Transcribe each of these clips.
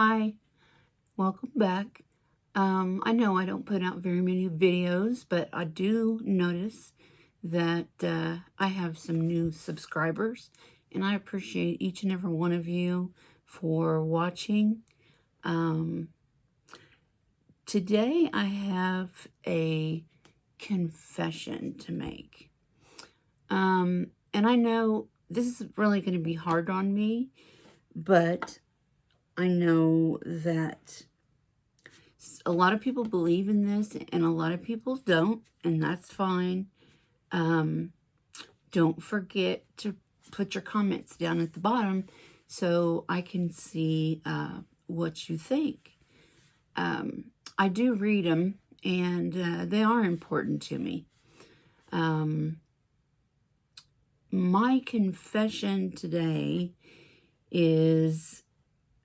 Hi, welcome back. I know I don't put out very many videos, but I do notice that I have some new subscribers, and I appreciate each and every one of you for watching. Um, Today I have a confession to make. And I know this is really going to be hard on me, but I know that a lot of people believe in this and a lot of people don't, and that's fine. Um, don't forget to put your comments down at the bottom so I can see what you think. I do read them, and they are important to me. My confession today is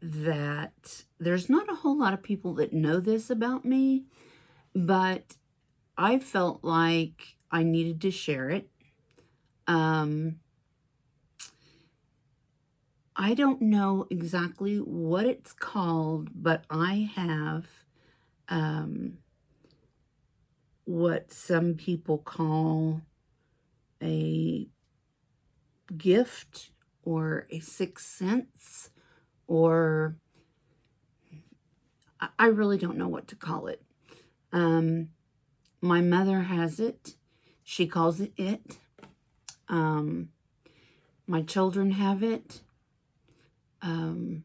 that there's not a whole lot of people that know this about me, but I felt like I needed to share it. I don't know exactly what it's called, but I have what some people call a gift or a sixth sense, or I really don't know what to call it. My mother has it. She calls it it. My children have it. And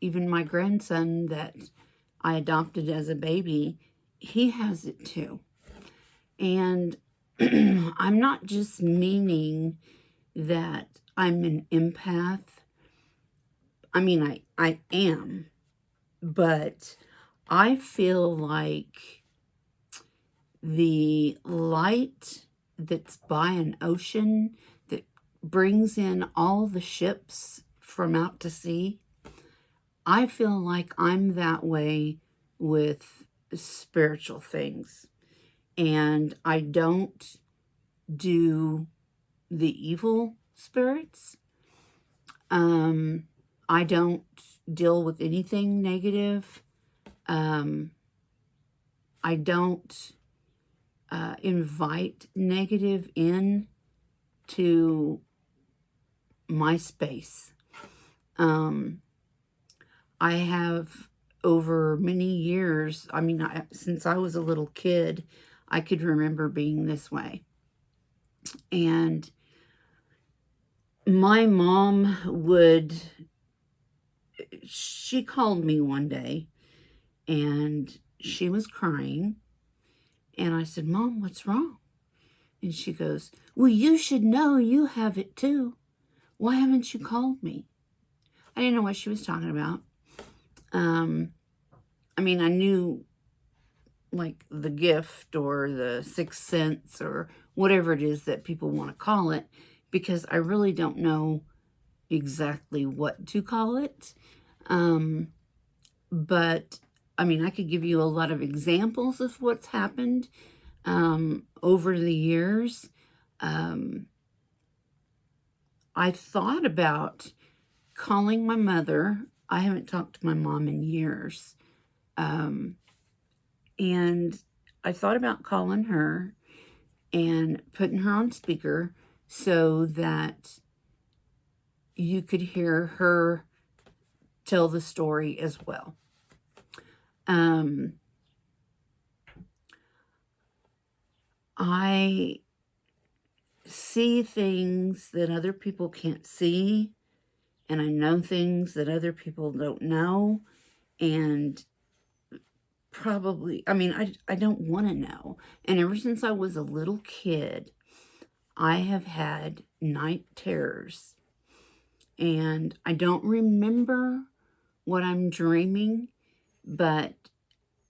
even my grandson that I adopted as a baby, he has it too. And I'm not just meaning that I'm an empath. I mean, I am, but I feel like the light that's by an ocean that brings in all the ships from out to sea, I feel like I'm that way with spiritual things. And I don't do the evil spirits. I don't deal with anything negative. I don't invite negative in to my space. I have over many years, since I was a little kid, I could remember being this way. And my mom she called me one day and she was crying. And I said, "Mom, what's wrong?" And she goes, "Well, you should know you have it too. Why haven't you called me?" I didn't know what she was talking about. I knew like the gift or the sixth sense or whatever it is that people want to call it, because I really don't know exactly what to call it. But I could give you a lot of examples of what's happened over the years. I thought about calling my mother. I haven't talked to my mom in years. And I thought about calling her and putting her on speaker so that you could hear her tell the story as well. I see things that other people can't see, and I know things that other people don't know, and probably, I don't want to know. And ever since I was a little kid, I have had night terrors, and I don't remember what I'm dreaming, but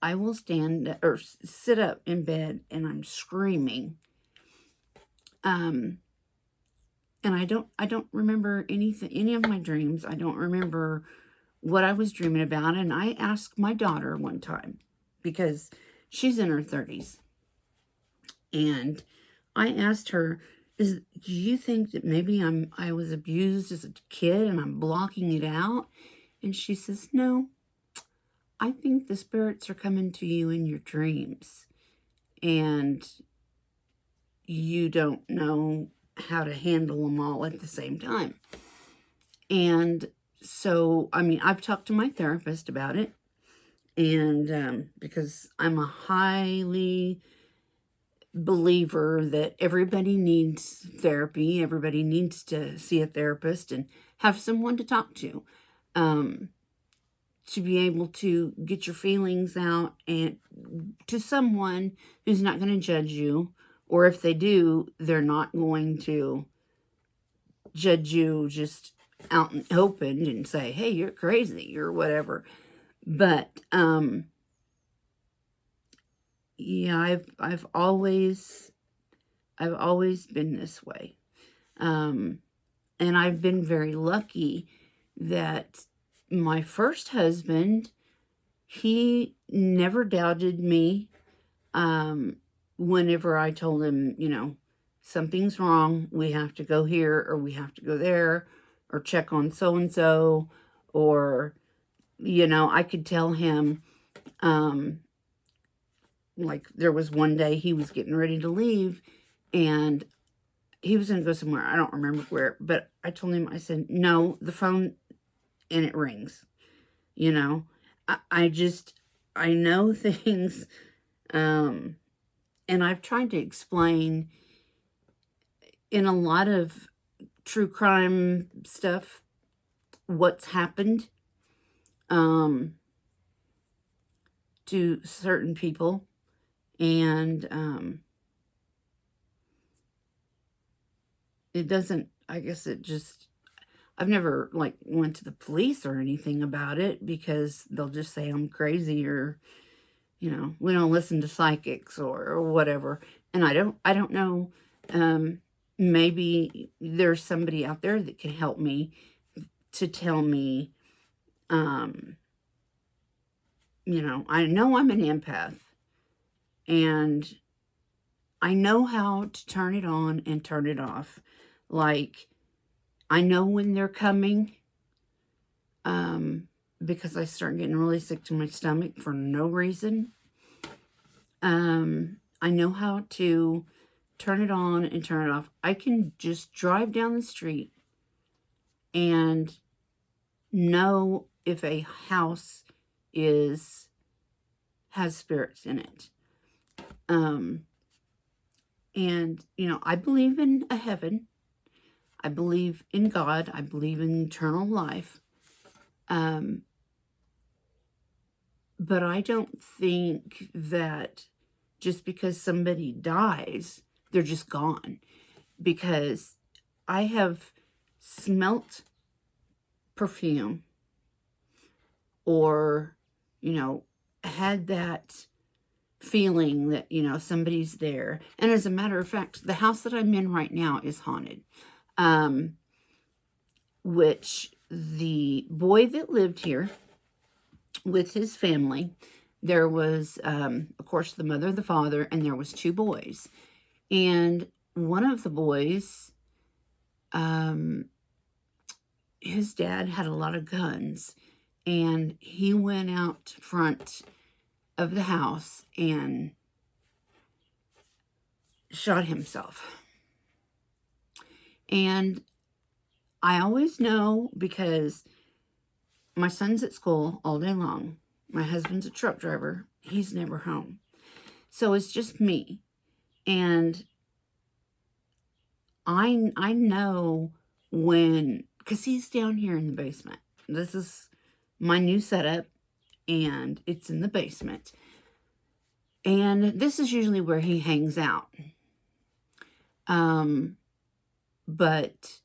I will stand or sit up in bed and I'm screaming. And I don't remember any of my dreams. I don't remember what I was dreaming about. And I asked my daughter one time, because she's in her 30s, and I asked her, do you think that maybe I was abused as a kid and I'm blocking it out? And she says, no, I think the spirits are coming to you in your dreams. And you don't know how to handle them all at the same time. And so, I mean, I've talked to my therapist about it. And because I'm a highly believer that everybody needs therapy, everybody needs to see a therapist and have someone to talk to be able to get your feelings out, and to someone who's not going to judge you, or if they do, they're not going to judge you just out and open and say, hey, you're crazy or whatever. But yeah, I've always been this way. And I've been very lucky that my first husband, he never doubted me. Whenever I told him, something's wrong, we have to go here or we have to go there, or check on so-and-so, or, I could tell him, like there was one day he was getting ready to leave and he was going to go somewhere. I don't remember where, but I told him, I said, no, the phone, and it rings. I know things. And I've tried to explain in a lot of true crime stuff what's happened to certain people. And it doesn't, I guess it just, I've never went to the police or anything about it, because they'll just say I'm crazy, or, we don't listen to psychics or whatever. And I don't know. Maybe there's somebody out there that can help me to tell me, I know I'm an empath, and I know how to turn it on and turn it off. Like, I know when they're coming, because I start getting really sick to my stomach for no reason. I know how to turn it on and turn it off. I can just drive down the street and know if a house has spirits in it. And, I believe in a heaven. I believe in God. I believe in eternal life. But I don't think that just because somebody dies, they're just gone. Because I have smelt perfume, or, had that feeling that, somebody's there. And as a matter of fact, the house that I'm in right now is haunted. Which the boy that lived here with his family, there was, of course, the mother, the father, and there was 2 boys. And one of the boys, his dad had a lot of guns, and he went out front of the house and shot himself. And I always know, because my son's at school all day long. My husband's a truck driver. He's never home. So it's just me. And I know when, because he's down here in the basement. This is my new setup, and it's in the basement. And this is usually where he hangs out. But,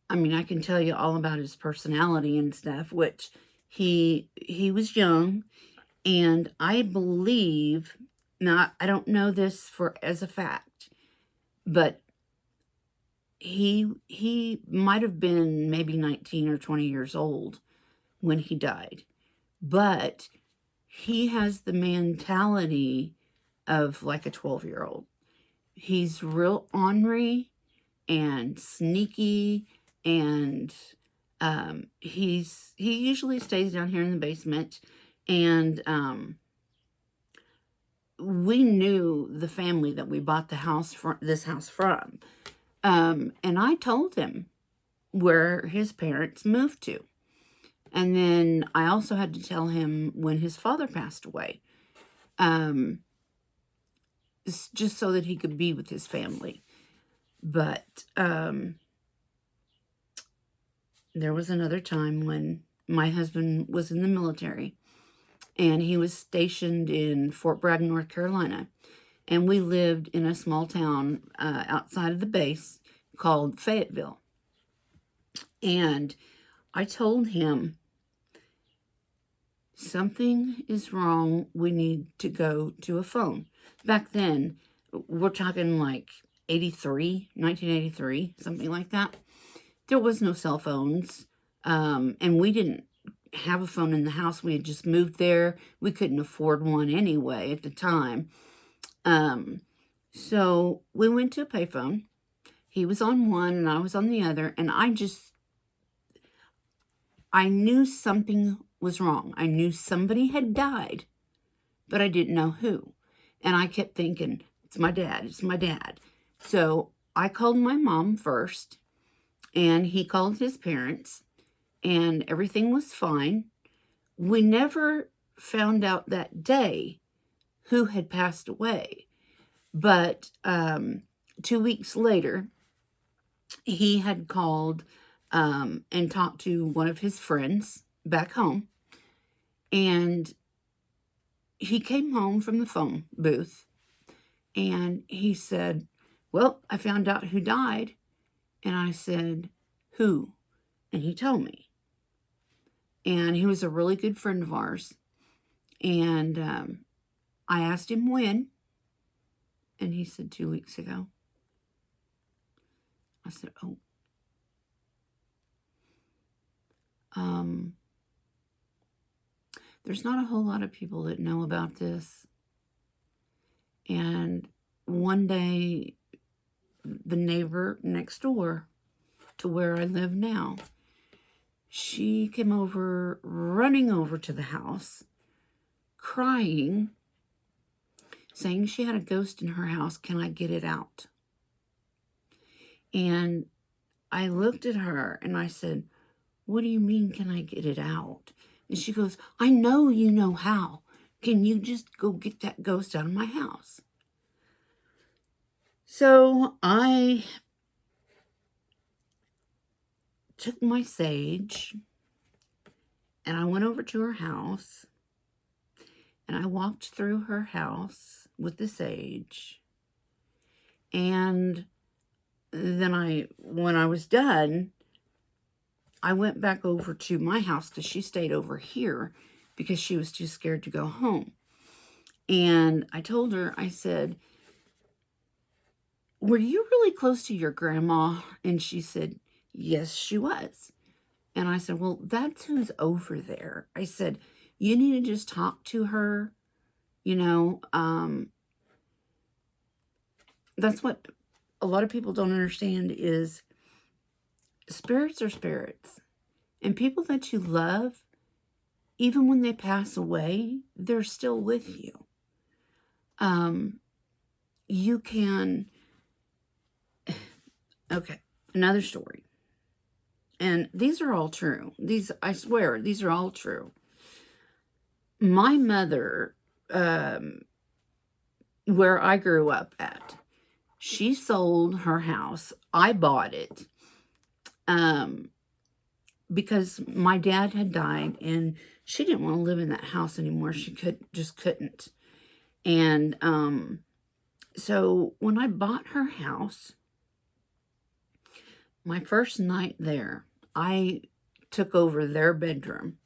I mean, I can tell you all about his personality and stuff, which he was young, and I believe, now I don't know this as a fact, but he might have been maybe 19 or 20 years old when he died. But he has the mentality of like a 12-year-old. He's real ornery and sneaky, and He usually stays down here in the basement, and we knew the family that we bought this house from. And I told him where his parents moved to. And then I also had to tell him when his father passed away, just so that he could be with his family. But there was another time when my husband was in the military, and he was stationed in Fort Bragg, North Carolina. And we lived in a small town outside of the base called Fayetteville. And I told him, something is wrong. We need to go to a phone. Back then, we're talking like 1983, something like that. There was no cell phones, and we didn't have a phone in the house. We had just moved there. We couldn't afford one anyway at the time. So we went to a payphone. He was on one and I was on the other, and I knew something was wrong. I knew somebody had died, but I didn't know who. And I kept thinking, it's my dad, it's my dad. So I called my mom first, and he called his parents, and everything was fine. We never found out that day who had passed away. But 2 weeks later, he had called and talked to one of his friends back home. And he came home from the phone booth, and he said, well, I found out who died. And I said, who? And he told me. And he was a really good friend of ours. And I asked him when. And he said 2 weeks ago. I said, oh. There's not a whole lot of people that know about this. And one day, the neighbor next door to where I live now, she came over, running over to the house, crying, saying she had a ghost in her house. Can I get it out? And I looked at her and I said, what do you mean, can I get it out? And she goes, I know you know how. Can you just go get that ghost out of my house? So I took my sage and I went over to her house, and I walked through her house with the sage. And then when I was done, I went back over to my house because she stayed over here because she was too scared to go home. And I told her, I said, were you really close to your grandma? And she said, yes, she was. And I said, well, that's who's over there. I said, you need to just talk to her. You know, that's what a lot of people don't understand is spirits are spirits. And people that you love, even when they pass away, they're still with you. You can... Okay, another story. And these are all true. I swear, these are all true. My mother, where I grew up at, she sold her house. I bought it. Because my dad had died and she didn't want to live in that house anymore. She couldn't. And so when I bought her house, my first night there, I took over their bedroom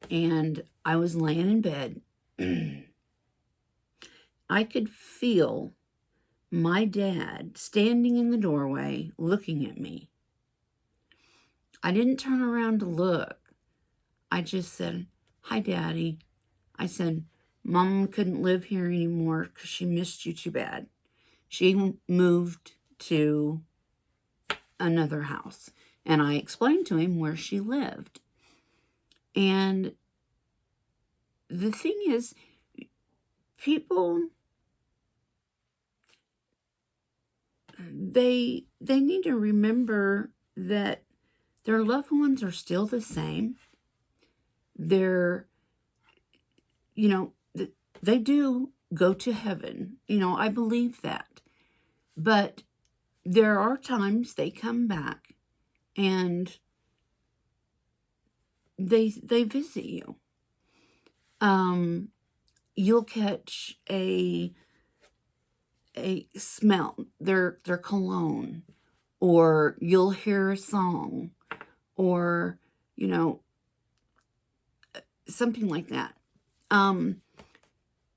and I was laying in bed. I could feel my dad standing in the doorway looking at me. I didn't turn around to look. I just said, hi, Daddy. I said, Mom couldn't live here anymore because she missed you too bad. She moved to another house. And I explained to him where she lived. And the thing is, people, they need to remember that their loved ones are still the same. They're, you know, they do go to heaven. I believe that. But there are times they come back and they visit you. You'll catch a smell, their cologne, or you'll hear a song, or something like that.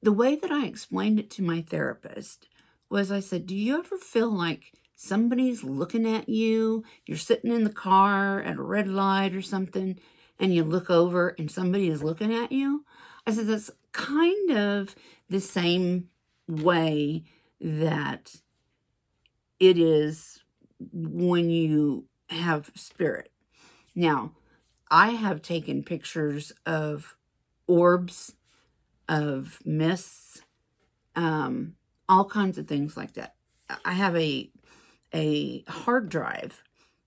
The way that I explained it to my therapist was, I said, do you ever feel like somebody's looking at you? You're sitting in the car at a red light or something, and you look over and somebody is looking at you? I said, that's kind of the same way that it is when you have spirit. Now, I have taken pictures of orbs, of mists, all kinds of things like that. I have a hard drive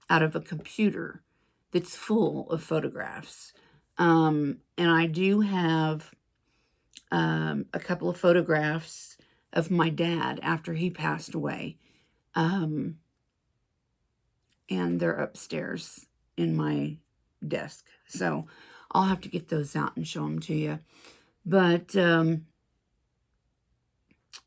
out of a computer that's full of photographs. And I do have a couple of photographs of my dad after he passed away. And they're upstairs in my desk. So I'll have to get those out and show them to you. But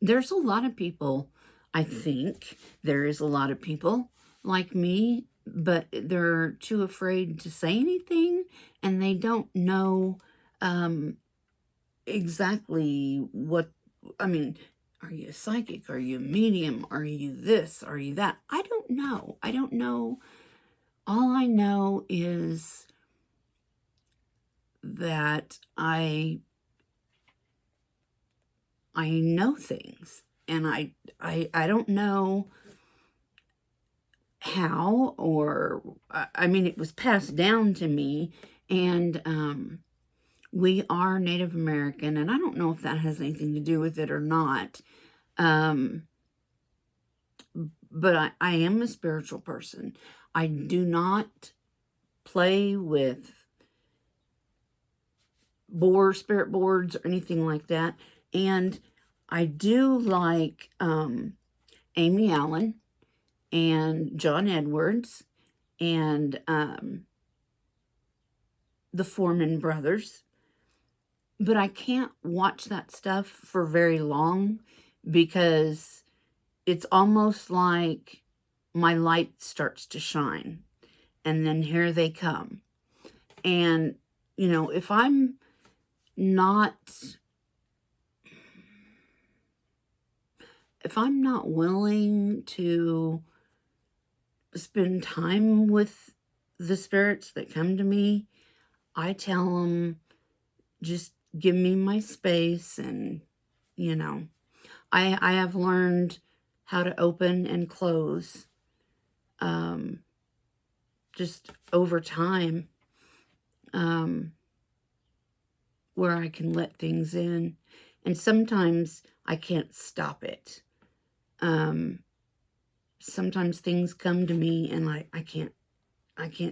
there's a lot of people, I think there is a lot of people like me, but they're too afraid to say anything, and they don't know exactly what, I mean, are you a psychic? Are you a medium? Are you this? Are you that? I don't know. I don't know. All I know is that I know things, and I don't know how, or I mean, it was passed down to me, and we are Native American, and I don't know if that has anything to do with it or not. But I am a spiritual person. I do not play with spirit boards or anything like that. And I do like Amy Allen and John Edwards and the Foreman Brothers. But I can't watch that stuff for very long, because it's almost like my light starts to shine, and then here they come. And, if I'm not willing to spend time with the spirits that come to me, I tell them, just give me my space. And, I have learned how to open and close just over time, where I can let things in. And sometimes I can't stop it. Sometimes things come to me and I can't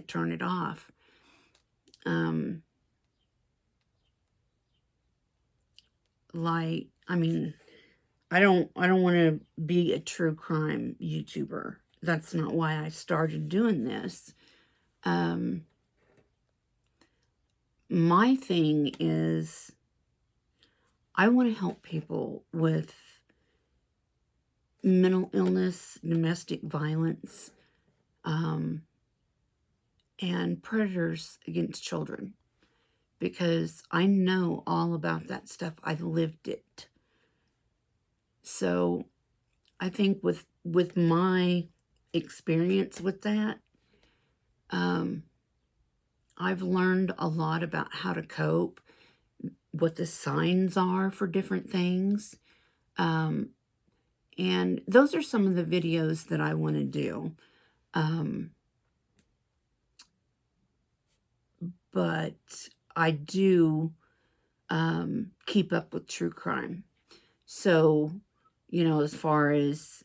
turn it off. I don't want to be a true crime YouTuber. That's not why I started doing this. My thing is, I want to help people with mental illness, domestic violence, and predators against children, because I know all about that stuff. I've lived it. So I think with my experience with that, I've learned a lot about how to cope, what the signs are for different things. And those are some of the videos that I want to do. but I do keep up with true crime. So, as far as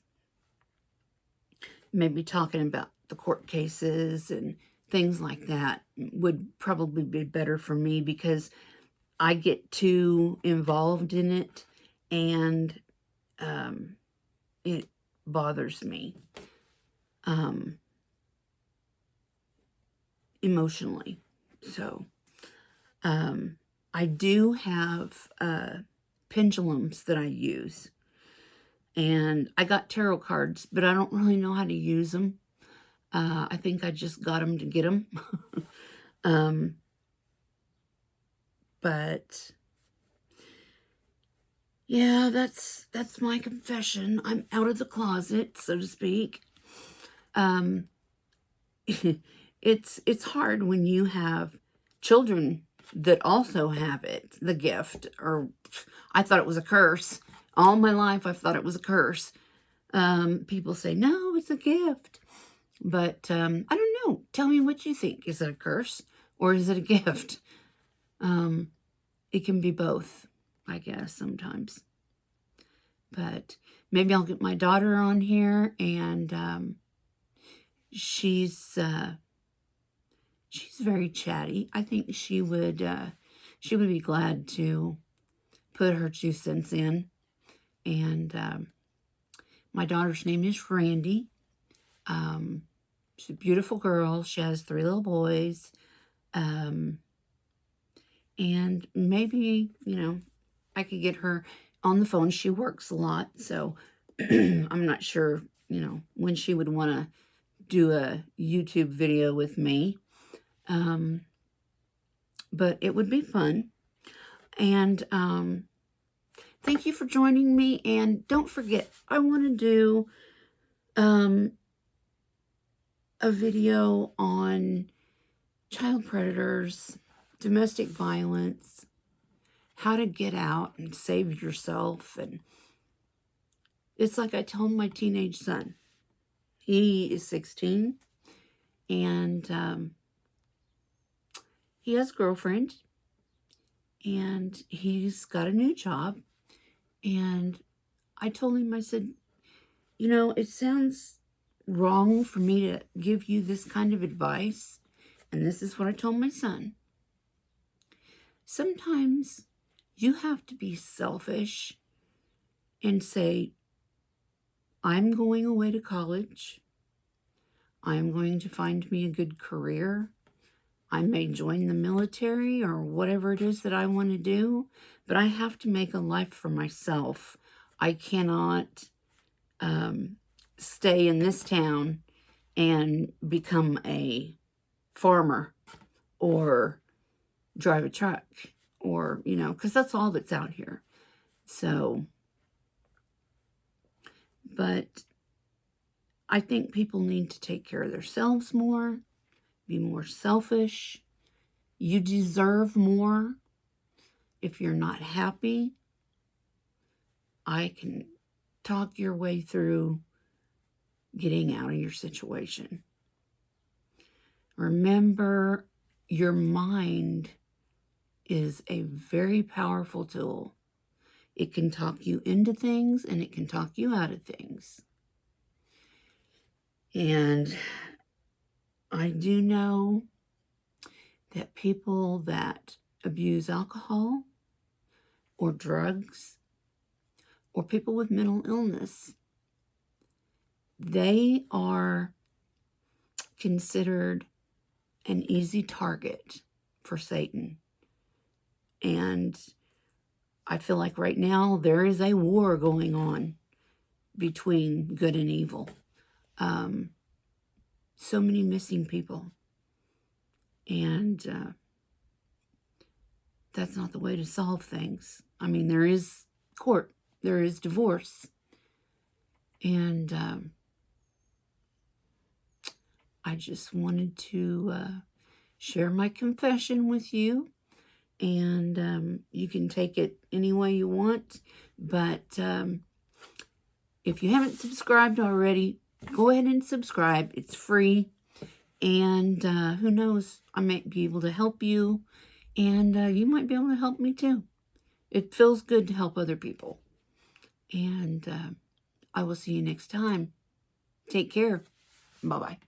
maybe talking about the court cases and things like that would probably be better for me, because I get too involved in it, and it bothers me emotionally. So I do have pendulums that I use, and I got tarot cards, but I don't really know how to use them. I think I just got them to get them. But yeah, that's my confession. I'm out of the closet, so to speak. It's hard when you have children that also have it, the gift, or I thought it was a curse. All my life I've thought it was a curse. People say, no, it's a gift. But I don't know. Tell me what you think. Is it a curse or is it a gift? It can be both, I guess, sometimes. But maybe I'll get my daughter on here, and she's very chatty. I think she would be glad to put her 2 cents in. And my daughter's name is Randy. She's a beautiful girl. She has 3 little boys. And maybe, I could get her on the phone. She works a lot, so I'm not sure, when she would want to do a YouTube video with me. But it would be fun. And thank you for joining me. And don't forget, I want to do a video on child predators, domestic violence, how to get out and save yourself. And it's like I told my teenage son. He is 16, and he has a girlfriend, and he's got a new job. And I told him, I said, it sounds wrong for me to give you this kind of advice. And this is what I told my son. Sometimes you have to be selfish and say, I'm going away to college. I'm going to find me a good career. I may join the military or whatever it is that I want to do, but I have to make a life for myself. I cannot stay in this town and become a farmer or drive a truck, or, because that's all that's out here. So, but I think people need to take care of themselves more, be more selfish. You deserve more. If you're not happy, I can talk your way through getting out of your situation. Remember, your mind is a very powerful tool. It can talk you into things, and it can talk you out of things. And I do know that people that abuse alcohol or drugs or people with mental illness, they are considered an easy target for Satan. And I feel like right now there is a war going on between good and evil. So many missing people. And that's not the way to solve things. I mean, there is court. There is divorce. And I just wanted to share my confession with you. And you can take it any way you want. But if you haven't subscribed already, go ahead and subscribe. It's free. And who knows, I might be able to help you, and you might be able to help me too. It feels good to help other people. And I will see you next time. Take care. Bye-bye.